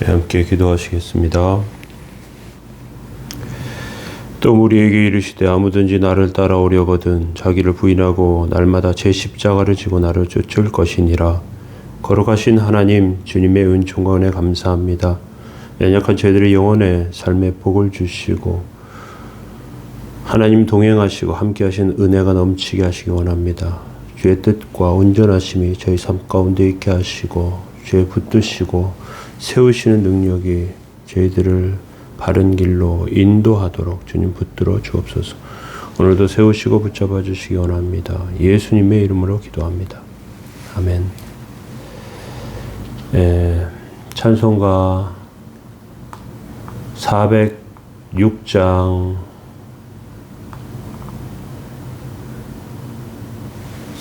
함께 기도하시겠습니다. 또 우리에게 이르시되 아무든지 나를 따라오려거든 자기를 부인하고 날마다 제 십자가를 지고 나를 쫓을 것이니라. 거룩하신 하나님, 주님의 은총과 은혜 감사합니다. 연약한 저희들의 영혼에 삶의 복을 주시고 하나님 동행하시고 함께하신 은혜가 넘치게 하시기 원합니다. 주의 뜻과 온전하심이 저희 삶 가운데 있게 하시고 주의 붙드시고 세우시는 능력이 저희들을 바른 길로 인도하도록 주님 붙들어 주옵소서. 오늘도 세우시고 붙잡아 주시기 원합니다. 예수님의 이름으로 기도합니다. 아멘. 찬송가 406장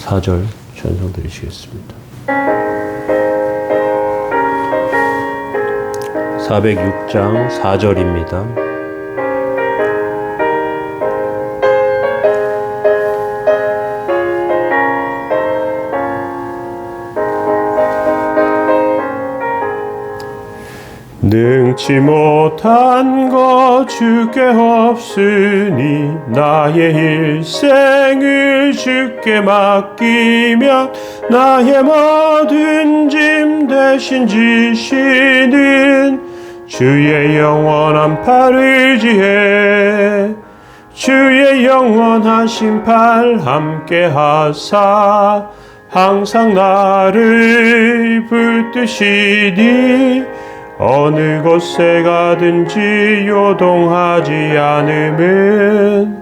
4절 찬송 드리시겠습니다. 406장 4절입니다. 능치 못한 것 주께 없으니 나의 일생을 주께 맡기면 나의 모든 짐 대신 지시는 주의 영원한 팔을 의지해 주의 영원하신 팔 함께 하사 항상 나를 붙드시니 어느 곳에 가든지 요동하지 않음은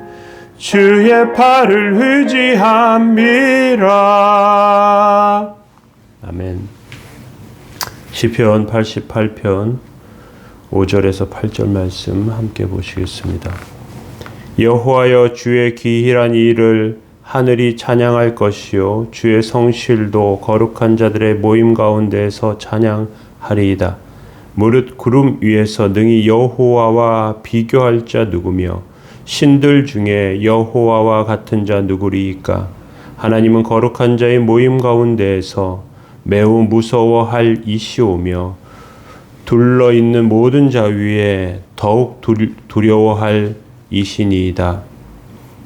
주의 팔을 의지함이라. 아멘. 시편 88편 5절에서 8절 말씀 함께 보시겠습니다. 여호와여, 주의 기이한 일을 하늘이 찬양할 것이요 주의 성실도 거룩한 자들의 모임 가운데에서 찬양하리이다. 무릇 구름 위에서 능히 여호와와 비교할 자 누구며 신들 중에 여호와와 같은 자 누구리이까. 하나님은 거룩한 자의 모임 가운데에서 매우 무서워할 이시오며 둘러있는 모든 자 위에 더욱 두려워할 이시니이다.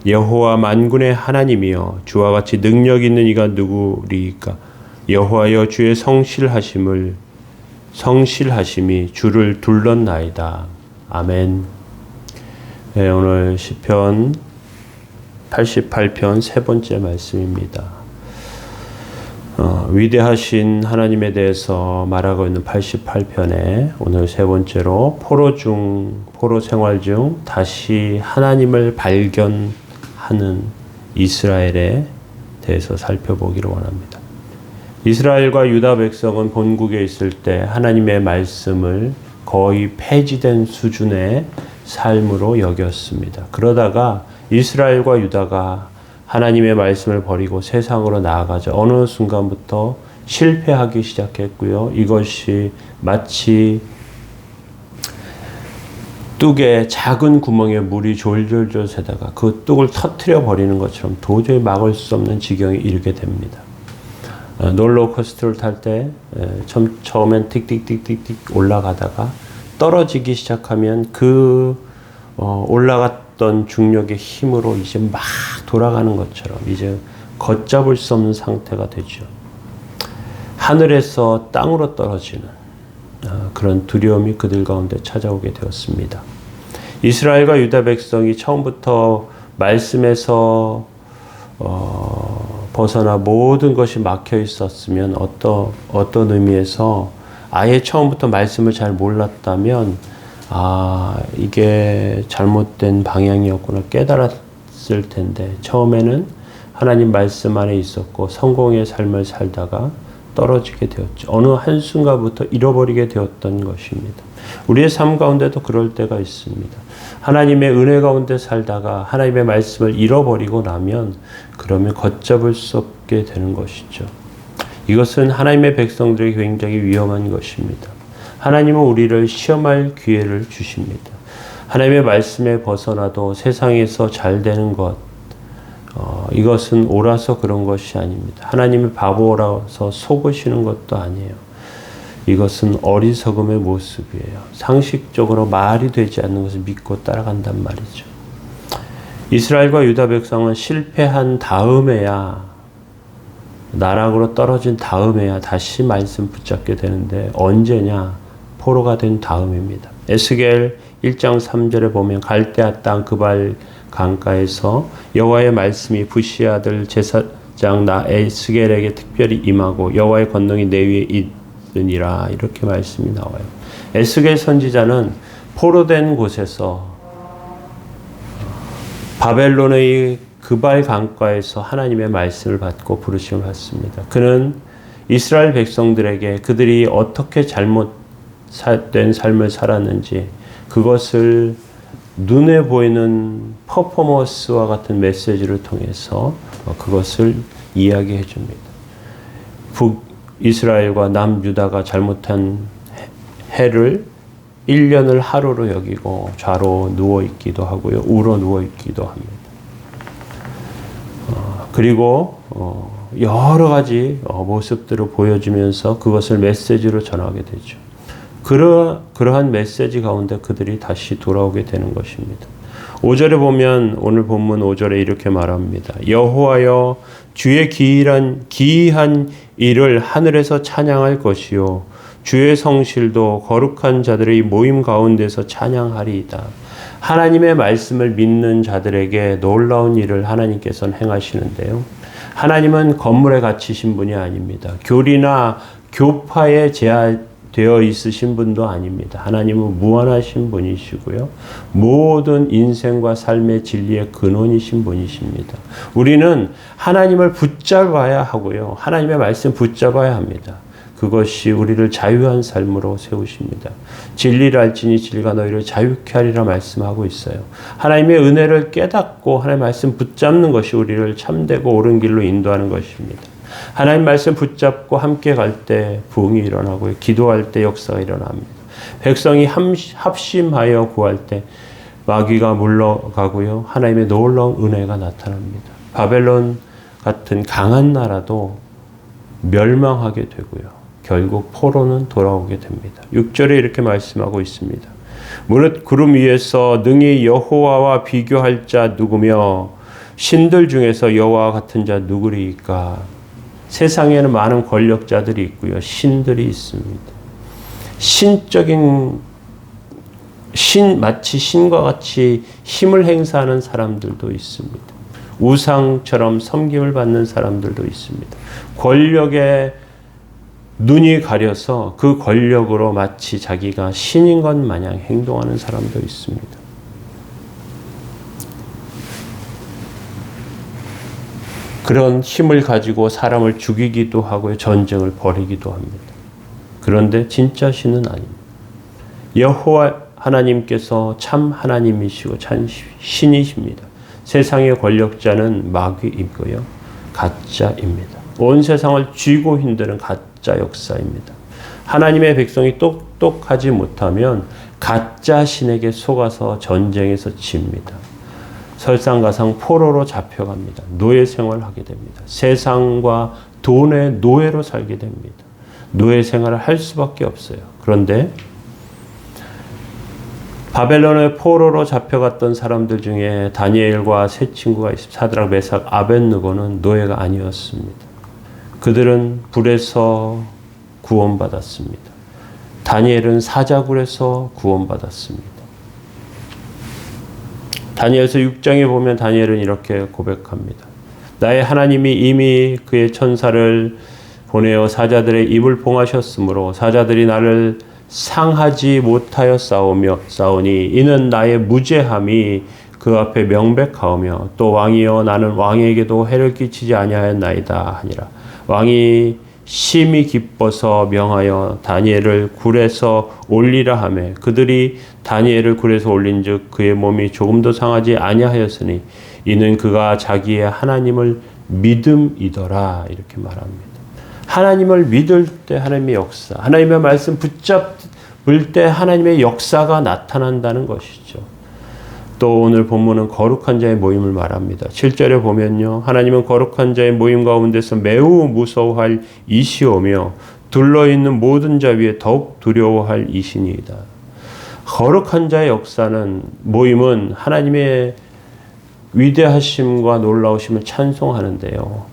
여호와 만군의 하나님이여, 주와 같이 능력 있는 이가 누구리이까. 여호와여, 주의 성실하심이 주를 둘렀나이다. 아멘. 네, 오늘 시편 88편 세 번째 말씀입니다. 위대하신 하나님에 대해서 말하고 있는 88편에 오늘 세 번째로 포로 생활 중 다시 하나님을 발견하는 이스라엘에 대해서 살펴보기를 원합니다. 이스라엘과 유다 백성은 본국에 있을 때 하나님의 말씀을 거의 폐지된 수준의 삶으로 여겼습니다. 그러다가 이스라엘과 유다가 하나님의 말씀을 버리고 세상으로 나아가자 어느 순간부터 실패하기 시작했고요. 이것이 마치 뚝에 작은 구멍에 물이 졸졸졸 새다가 그 뚝을 터뜨려 버리는 것처럼 도저히 막을 수 없는 지경에 이르게 됩니다. 롤러코스터를 탈 때 처음엔 틱틱틱틱틱 올라가다가 떨어지기 시작하면 올라갔던 중력의 힘으로 이제 막 돌아가는 것처럼 이제 걷잡을 수 없는 상태가 되죠. 하늘에서 땅으로 떨어지는 그런 두려움이 그들 가운데 찾아오게 되었습니다. 이스라엘과 유다 백성이 처음부터 말씀에서 벗어나 모든 것이 막혀 있었으면 어떤 의미에서 아예 처음부터 말씀을 잘 몰랐다면 이게 잘못된 방향이었구나 깨달았을 텐데 처음에는 하나님 말씀 안에 있었고 성공의 삶을 살다가 떨어지게 되었죠. 어느 한순간부터 잃어버리게 되었던 것입니다. 우리의 삶 가운데도 그럴 때가 있습니다. 하나님의 은혜 가운데 살다가 하나님의 말씀을 잃어버리고 나면 그러면 걷잡을 수 없게 되는 것이죠. 이것은 하나님의 백성들에게 굉장히 위험한 것입니다. 하나님은 우리를 시험할 기회를 주십니다. 하나님의 말씀에 벗어나도 세상에서 잘 되는 것, 이것은 옳아서 그런 것이 아닙니다. 하나님의 바보라서 속으시는 것도 아니에요. 이것은 어리석음의 모습이에요. 상식적으로 말이 되지 않는 것을 믿고 따라간단 말이죠. 이스라엘과 유다 백성은 실패한 다음에야, 나락으로 떨어진 다음에야 다시 말씀 붙잡게 되는데 언제냐? 포로가 된 다음입니다. 에스겔 1장 3절에 보면 갈대아 땅 그발 강가에서 여호와의 말씀이 부시 아들 제사장 나 에스겔에게 특별히 임하고 여호와의 권능이 내 위에 있으니라, 이렇게 말씀이 나와요. 에스겔 선지자는 포로된 곳에서 바벨론의 그발 강가에서 하나님의 말씀을 받고 부르심을 받습니다. 그는 이스라엘 백성들에게 그들이 어떻게 잘못된 삶을 살았는지 그것을 눈에 보이는 퍼포먼스와 같은 메시지를 통해서 그것을 이야기해 줍니다. 북이스라엘과 남유다가 잘못한 해를 1년을 하루로 여기고 좌로 누워있기도 하고요. 우로 누워있기도 합니다. 그리고 여러 가지 모습들을 보여주면서 그것을 메시지로 전하게 되죠. 그러한 메시지 가운데 그들이 다시 돌아오게 되는 것입니다. 5절에 보면 오늘 본문 5절에 이렇게 말합니다. 여호와여 주의 기이한 일을 하늘에서 찬양할 것이요 주의 성실도 거룩한 자들의 모임 가운데서 찬양하리이다. 하나님의 말씀을 믿는 자들에게 놀라운 일을 하나님께서는 행하시는데요. 하나님은 건물에 갇히신 분이 아닙니다. 교리나 교파에 제한되어 있으신 분도 아닙니다. 하나님은 무한하신 분이시고요. 모든 인생과 삶의 진리의 근원이신 분이십니다. 우리는 하나님을 붙잡아야 하고요. 하나님의 말씀 붙잡아야 합니다. 그것이 우리를 자유한 삶으로 세우십니다. 진리를 알지니 진리가 너희를 자유케 하리라 말씀하고 있어요. 하나님의 은혜를 깨닫고 하나님의 말씀 붙잡는 것이 우리를 참되고 옳은 길로 인도하는 것입니다. 하나님 말씀 붙잡고 함께 갈 때 부흥이 일어나고요. 기도할 때 역사가 일어납니다. 백성이 합심하여 구할 때 마귀가 물러가고요. 하나님의 놀라운 은혜가 나타납니다. 바벨론 같은 강한 나라도 멸망하게 되고요. 결국 포로는 돌아오게 됩니다. 6절에 이렇게 말씀하고 있습니다. 무릇 구름 위에서 능히 여호와와 비교할 자 누구며 신들 중에서 여호와 같은 자 누구리이까? 세상에는 많은 권력자들이 있고요. 신들이 있습니다. 마치 신과 같이 힘을 행사하는 사람들도 있습니다. 우상처럼 섬김을 받는 사람들도 있습니다. 권력에 눈이 가려서 그 권력으로 마치 자기가 신인 것 마냥 행동하는 사람도 있습니다. 그런 힘을 가지고 사람을 죽이기도 하고요. 전쟁을 벌이기도 합니다. 그런데 진짜 신은 아닙니다. 여호와 하나님께서 참 하나님이시고 참 신이십니다. 세상의 권력자는 마귀이고요. 가짜입니다. 온 세상을 쥐고 흔드는 가짜 역사입니다. 하나님의 백성이 똑똑하지 못하면 가짜 신에게 속아서 전쟁에서 집니다. 설상가상 포로로 잡혀갑니다. 노예 생활을 하게 됩니다. 세상과 돈의 노예로 살게 됩니다. 노예 생활을 할 수밖에 없어요. 그런데 바벨론의 포로로 잡혀갔던 사람들 중에 다니엘과 세 친구가 있습니다. 사드락, 메삭, 아벳느고는 노예가 아니었습니다. 그들은 불에서 구원받았습니다. 다니엘은 사자굴에서 구원받았습니다. 다니엘서 6장에 보면 다니엘은 이렇게 고백합니다. 나의 하나님이 이미 그의 천사를 보내어 사자들의 입을 봉하셨으므로 사자들이 나를 상하지 못하여 싸우니 이는 나의 무죄함이 그 앞에 명백하오며 또 왕이여 나는 왕에게도 해를 끼치지 아니하였나이다 하니라. 왕이 심히 기뻐서 명하여 다니엘을 굴에서 올리라 하매 그들이 다니엘을 굴에서 올린즉 그의 몸이 조금도 상하지 아니하였으니 이는 그가 자기의 하나님을 믿음이더라. 이렇게 말합니다. 하나님을 믿을 때 하나님의 역사, 하나님의 말씀 붙잡을 때 하나님의 역사가 나타난다는 것이죠. 또 오늘 본문은 거룩한 자의 모임을 말합니다. 7절에 보면요. 하나님은 거룩한 자의 모임 가운데서 매우 무서워할 이시오며 둘러있는 모든 자 위에 더욱 두려워할 이시니이다. 거룩한 자의 역사는 모임은 하나님의 위대하심과 놀라우심을 찬송하는데요.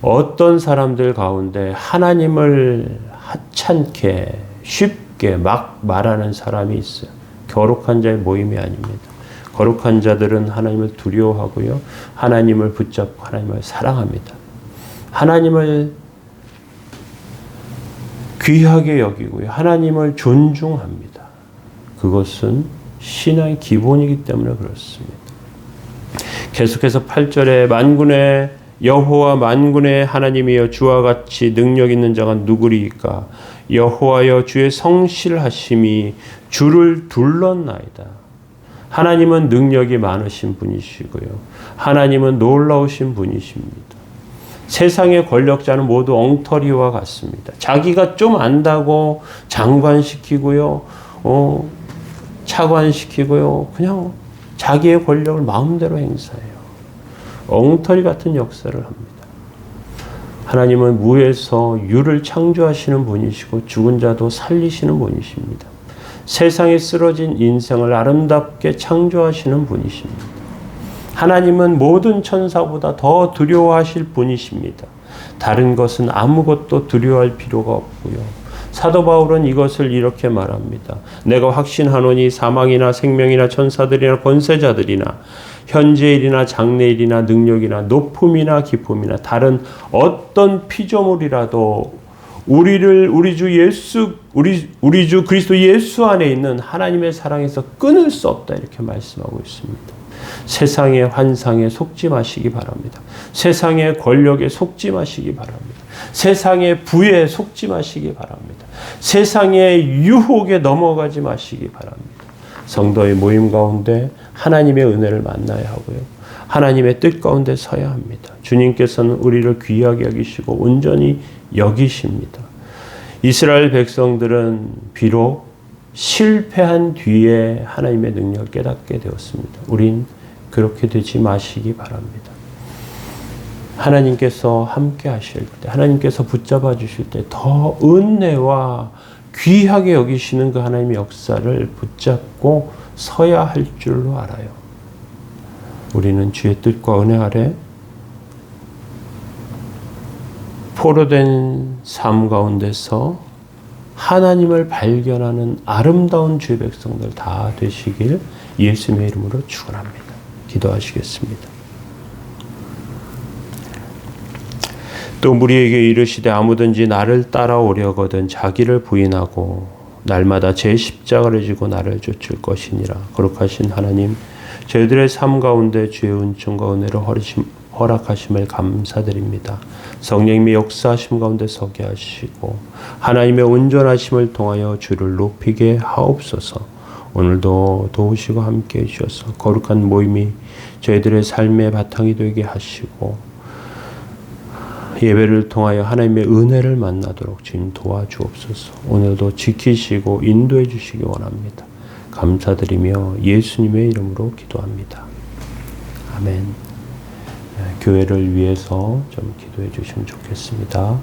어떤 사람들 가운데 하나님을 하찮게 쉽게 막 말하는 사람이 있어요. 거룩한 자의 모임이 아닙니다. 거룩한 자들은 하나님을 두려워하고요. 하나님을 붙잡고 하나님을 사랑합니다. 하나님을 귀하게 여기고요. 하나님을 존중합니다. 그것은 신앙의 기본이기 때문에 그렇습니다. 계속해서 8절에 만군의 여호와 만군의 하나님이여 주와 같이 능력 있는 자가 누구리이까? 여호와여 주의 성실하심이 주를 둘렀나이다. 하나님은 능력이 많으신 분이시고요. 하나님은 놀라우신 분이십니다. 세상의 권력자는 모두 엉터리와 같습니다. 자기가 좀 안다고 장관시키고요. 차관시키고요. 그냥 자기의 권력을 마음대로 행사해요. 엉터리 같은 역사를 합니다. 하나님은 무에서 유를 창조하시는 분이시고 죽은 자도 살리시는 분이십니다. 세상에 쓰러진 인생을 아름답게 창조하시는 분이십니다. 하나님은 모든 천사보다 더 두려워하실 분이십니다. 다른 것은 아무것도 두려워할 필요가 없고요. 사도 바울은 이것을 이렇게 말합니다. 내가 확신하노니 사망이나 생명이나 천사들이나 권세자들이나 현재일이나 장래일이나 능력이나 높음이나 깊음이나 다른 어떤 피조물이라도 우리 주 그리스도 예수 안에 있는 하나님의 사랑에서 끊을 수 없다 이렇게 말씀하고 있습니다. 세상의 환상에 속지 마시기 바랍니다. 세상의 권력에 속지 마시기 바랍니다. 세상의 부에 속지 마시기 바랍니다. 세상의 유혹에 넘어가지 마시기 바랍니다. 성도의 모임 가운데 하나님의 은혜를 만나야 하고요. 하나님의 뜻 가운데 서야 합니다. 주님께서는 우리를 귀하게 여기시고 온전히 여기십니다. 이스라엘 백성들은 비록 실패한 뒤에 하나님의 능력을 깨닫게 되었습니다. 우린 그렇게 되지 마시기 바랍니다. 하나님께서 함께 하실 때, 하나님께서 붙잡아 주실 때 더 은혜와 귀하게 여기시는 그 하나님의 역사를 붙잡고 서야 할 줄로 알아요. 우리는 주의 뜻과 은혜 아래 포로된 삶 가운데서 하나님을 발견하는 아름다운 주의 백성들 다 되시길 예수님의 이름으로 축원합니다. 기도하시겠습니다. 또 우리에게 이르시되 아무든지 나를 따라오려거든 자기를 부인하고 날마다 제 십자가를 지고 나를 쫓을 것이니라. 거룩하신 하나님, 저희들의 삶 가운데 주의 은총과 은혜를 허락하심을 감사드립니다. 성령님의 역사하심 가운데 서게 하시고 하나님의 온전하심을 통하여 주를 높이게 하옵소서. 오늘도 도우시고 함께해 주셔서 거룩한 모임이 저희들의 삶의 바탕이 되게 하시고 예배를 통하여 하나님의 은혜를 만나도록 주님 도와주옵소서. 오늘도 지키시고 인도해 주시기 원합니다. 감사드리며 예수님의 이름으로 기도합니다. 아멘. 교회를 위해서 좀 기도해 주시면 좋겠습니다.